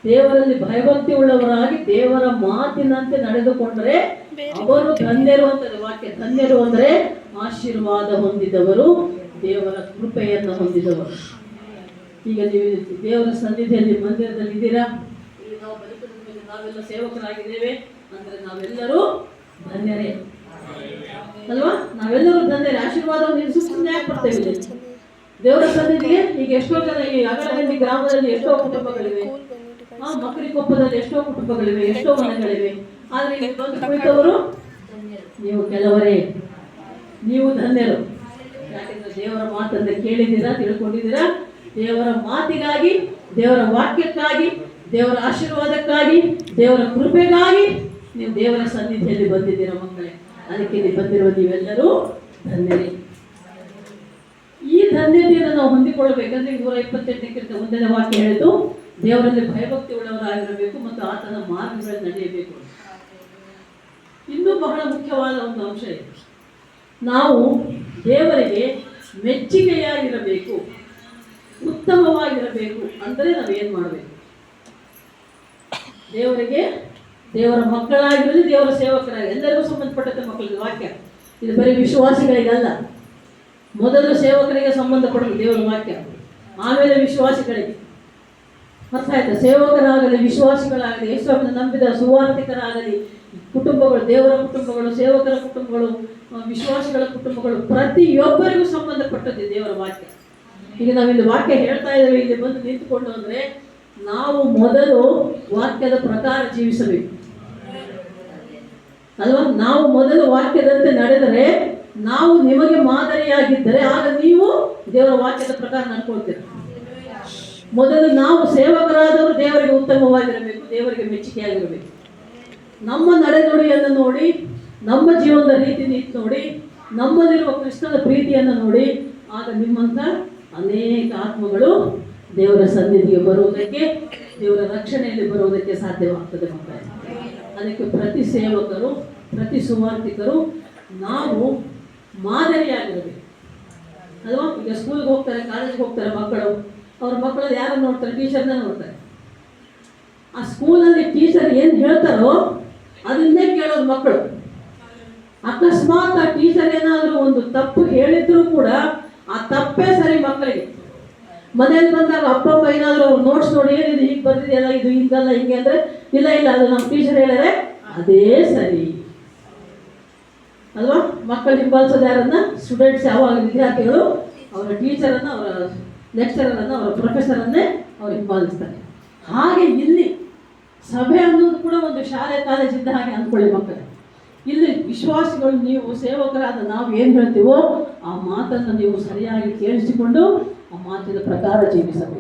ದೇವರಲ್ಲಿ ಭಯಭಕ್ತಿ ಉಳ್ಳವರಾಗಿ ದೇವರ ಮಾತಿನಂತೆ ನಡೆದುಕೊಂಡರೆ ಅವರು ಧನ್ಯರು ಅಂತಾರೆ ವಾಕ್ಯ. ಧನ್ಯರು ಅಂದರೆ ಆಶೀರ್ವಾದ ಹೊಂದಿದವರು, ದೇವರ ಕೃಪೆಯನ್ನು ಹೊಂದಿದವರು. ಈಗ ನೀವು ದೇವರ ಸನ್ನಿಧಿಯಲ್ಲಿ ಮಂದಿರದಲ್ಲಿ ಇದ್ದೀರಾ, ಇಲ್ಲಿ ನಾವು ಬದುಕಿದ ಮೇಲೆ ನಾವೆಲ್ಲ ಸೇವಕರಾಗಿದ್ದೇವೆ ಅಂದರೆ ನಾವೆಲ್ಲರೂ ಧನ್ಯರೇ ಅಲ್ವಾ? ನಾವೆಲ್ಲರೂ ಧನ್ಯರೇ. ಆಶೀರ್ವಾದವನ್ನು ಸುಮ್ಮನೆ ಯಾಕೆ ಬರ್ತೇವೆ ದೇವರ ಸನ್ನಿಧಿಗೆ? ಈಗ ಎಷ್ಟೋ ಜನ ಈ ಅಗಲಗಂಡಿ ಗ್ರಾಮದಲ್ಲಿ ಎಷ್ಟೋ ಕುಟುಂಬಗಳಿವೆ, ಮಕರಿಕೊಪ್ಪದಲ್ಲಿ ಎಷ್ಟೋ ಕುಟುಂಬಗಳಿವೆ, ಎಷ್ಟೋ ಮನೆಗಳಿವೆ. ಆದ್ರೆ ಇಲ್ಲಿ ಬಂದು ಕುಳಿತವರು ನೀವು ಕೆಲವರೇ, ನೀವು ಧನ್ಯರು. ಯಾಕೆಂದ್ರೆ ದೇವರ ಮಾತನ್ನು ಕೇಳಿದ್ದೀರಾ, ತಿಳ್ಕೊಂಡಿದ್ದೀರಾ. ದೇವರ ಮಾತಿಗಾಗಿ, ದೇವರ ವಾಕ್ಯಕ್ಕಾಗಿ, ದೇವರ ಆಶೀರ್ವಾದಕ್ಕಾಗಿ, ದೇವರ ಕೃಪೆಗಾಗಿ ನೀವು ದೇವರ ಸನ್ನಿಧಿಯಲ್ಲಿ ಬಂದಿದ್ದೀರಾ ಮಕ್ಕಳೇ. ಅದಕ್ಕೆ ನೀವು ಬಂದಿರುವ ನೀವೆಲ್ಲರೂ ಧನ್ಯರೇ. ಈ ಧನ್ಯತೆಯನ್ನು ನಾವು ಹೊಂದಿಕೊಳ್ಳಬೇಕಂದ್ರೆ 128 ಒಂದನೇ ವಾಕ್ಯ ಹೇಳಿತು, ದೇವರಲ್ಲಿ ಭಯಭಕ್ತಿ ಉಳ್ಳವರಾಗಿರಬೇಕು ಮತ್ತು ಆತನ ಮಾರ್ಗಗಳಲ್ಲಿ ನಡೆಯಬೇಕು. ಇನ್ನೂ ಬಹಳ ಮುಖ್ಯವಾದ ಒಂದು ಅಂಶ ಇದೆ. ನಾವು ದೇವರಿಗೆ ಮೆಚ್ಚುಗೆಯಾಗಿರಬೇಕು, ಉತ್ತಮವಾಗಿರಬೇಕು ಅಂದರೆ ನಾವೇನು ಮಾಡಬೇಕು? ದೇವರಿಗೆ, ದೇವರ ಮಕ್ಕಳಾಗಿರಲಿ, ದೇವರ ಸೇವಕರಾಗಿ ಎಲ್ಲರಿಗೂ ಸಂಬಂಧಪಟ್ಟಂತೆ ಮಕ್ಕಳಿಗೆ ವಾಕ್ಯ. ಇದು ಬರೀ ವಿಶ್ವಾಸಿಗಳಿಗಲ್ಲ. ಮೊದಲು ಸೇವಕರಿಗೆ ಸಂಬಂಧಪಡಲು ದೇವರ ವಾಕ್ಯ, ಆಮೇಲೆ ವಿಶ್ವಾಸಿಗಳಿಗೆ. ಅರ್ಥ ಆಯ್ತಾ? ಸೇವಕರಾಗಲಿ, ವಿಶ್ವಾಸಿಗಳಾಗಲಿ, ಯೇಸುವನ್ನು ನಂಬಿದ ಸುವಾರ್ತಿಕರಾಗಲಿ, ಕುಟುಂಬಗಳು, ದೇವರ ಕುಟುಂಬಗಳು, ಸೇವಕರ ಕುಟುಂಬಗಳು, ವಿಶ್ವಾಸಿಗಳ ಕುಟುಂಬಗಳು, ಪ್ರತಿಯೊಬ್ಬರಿಗೂ ಸಂಬಂಧಪಟ್ಟದ್ದು ದೇವರ ವಾಕ್ಯ. ಈಗ ನಾವಿಲ್ಲಿ ವಾಕ್ಯ ಹೇಳ್ತಾ ಇದ್ದೇವೆ, ಇಲ್ಲಿ ಬಂದು ನಿಂತುಕೊಂಡು ಅಂದರೆ ನಾವು ಮೊದಲು ವಾಕ್ಯದ ಪ್ರಕಾರ ಜೀವಿಸಬೇಕು ಅಲ್ವಾ? ನಾವು ಮೊದಲು ವಾಕ್ಯದಂತೆ ನಡೆದರೆ, ನಾವು ನಿಮಗೆ ಮಾದರಿಯಾಗಿದ್ದರೆ ಆಗ ನೀವು ದೇವರ ವಾಕ್ಯದ ಪ್ರಕಾರ ನಡ್ಕೊಳ್ತೀರ. ಮೊದಲು ನಾವು ಸೇವಕರಾದವರು ದೇವರಿಗೆ ಉತ್ತಮವಾಗಿರಬೇಕು, ದೇವರಿಗೆ ಮೆಚ್ಚುಗೆಯಾಗಿರಬೇಕು. ನಮ್ಮ ನಡೆನುಡಿಯನ್ನು ನೋಡಿ, ನಮ್ಮ ಜೀವನದ ರೀತಿ ನೀತಿ ನೋಡಿ, ನಮ್ಮಲ್ಲಿರುವ ಕೃಷ್ಣನ ಪ್ರೀತಿಯನ್ನು ನೋಡಿ, ಆಗ ನಿಮ್ಮಂಥ ಅನೇಕ ಆತ್ಮಗಳು ದೇವರ ಸನ್ನಿಧಿಗೆ ಬರುವುದಕ್ಕೆ, ದೇವರ ರಕ್ಷಣೆಯಲ್ಲಿ ಬರುವುದಕ್ಕೆ ಸಾಧ್ಯವಾಗ್ತದೆ ಮಕ್ಕಳೇ. ಅದಕ್ಕೆ ಪ್ರತಿ ಸೇವಕರು, ಪ್ರತಿ ಸುವಾರ್ತಿಕರು ನಾವು ಮಾದರಿಯಾಗಿರಬೇಕು ಅಲ್ವಾ? ಈಗ ಸ್ಕೂಲ್ಗೆ ಹೋಗ್ತಾರೆ, ಕಾಲೇಜ್ಗೆ ಹೋಗ್ತಾರೆ ಮಕ್ಕಳು, ಅವ್ರ ಮಕ್ಕಳಲ್ಲಿ ಯಾರನ್ನು ನೋಡ್ತಾರೆ? ಟೀಚರ್ನ ನೋಡ್ತಾರೆ. ಆ ಸ್ಕೂಲಲ್ಲಿ ಟೀಚರ್ ಏನು ಹೇಳ್ತಾರೋ ಅದನ್ನೇ ಕೇಳೋದು ಮಕ್ಕಳು. ಅಕಸ್ಮಾತ್ ಆ ಟೀಚರ್ ಏನಾದರೂ ಒಂದು ತಪ್ಪು ಹೇಳಿದ್ರು ಕೂಡ ಆ ತಪ್ಪೇ ಸರಿ ಮಕ್ಕಳಿಗೆ. ಮನೇಲಿ ಬಂದಾಗ ಅಪ್ಪ ಅಮ್ಮ ಏನಾದರೂ ನೋಟ್ಸ್ ನೋಡಿ ಏನಿದೆ ಹೀಗೆ ಬರ್ತಿದೆಯಲ್ಲ, ಇದು ಹಿಂಗಲ್ಲ ಹಿಂಗೆ ಅಂದರೆ ಇಲ್ಲ ಇಲ್ಲ ಅದು ನಮ್ಮ ಟೀಚರ್ ಹೇಳಿದ್ರೆ ಅದೇ ಸರಿ ಅಲ್ವಾ? ಮಕ್ಕಳು ಹಿಂಬಾಲಿಸೋದು ಯಾರನ್ನ? ಸ್ಟೂಡೆಂಟ್ಸ್. ಯಾವಾಗ ವಿದ್ಯಾರ್ಥಿಗಳು ಅವರ ಟೀಚರನ್ನು, ಅವರ ಲೆಕ್ಚರರನ್ನು, ಅವರ ಪ್ರೊಫೆಸರನ್ನೇ ಅವ್ರು ಹಿಂಬಾಲಿಸ್ತಾರೆ. ಹಾಗೆ ಇಲ್ಲಿ ಸಭೆ ಅನ್ನೋದು ಕೂಡ ಒಂದು ಶಾಲೆ ಕಾಲೇಜ್ ಇದ್ದ ಹಾಗೆ ಅಂದ್ಕೊಳ್ಳಿ ಮಕ್ಕಳೇ. ಇಲ್ಲಿ ವಿಶ್ವಾಸಿಗಳು, ನೀವು ಸೇವಕರಾದ ನಾವು ಏನು ಹೇಳ್ತೀವೋ ಆ ಮಾತನ್ನು ನೀವು ಸರಿಯಾಗಿ ಕೇಳಿಸಿಕೊಂಡು ಆ ಮಾತಿನ ಪ್ರಕಾರ ಜೀವಿಸಬೇಕು.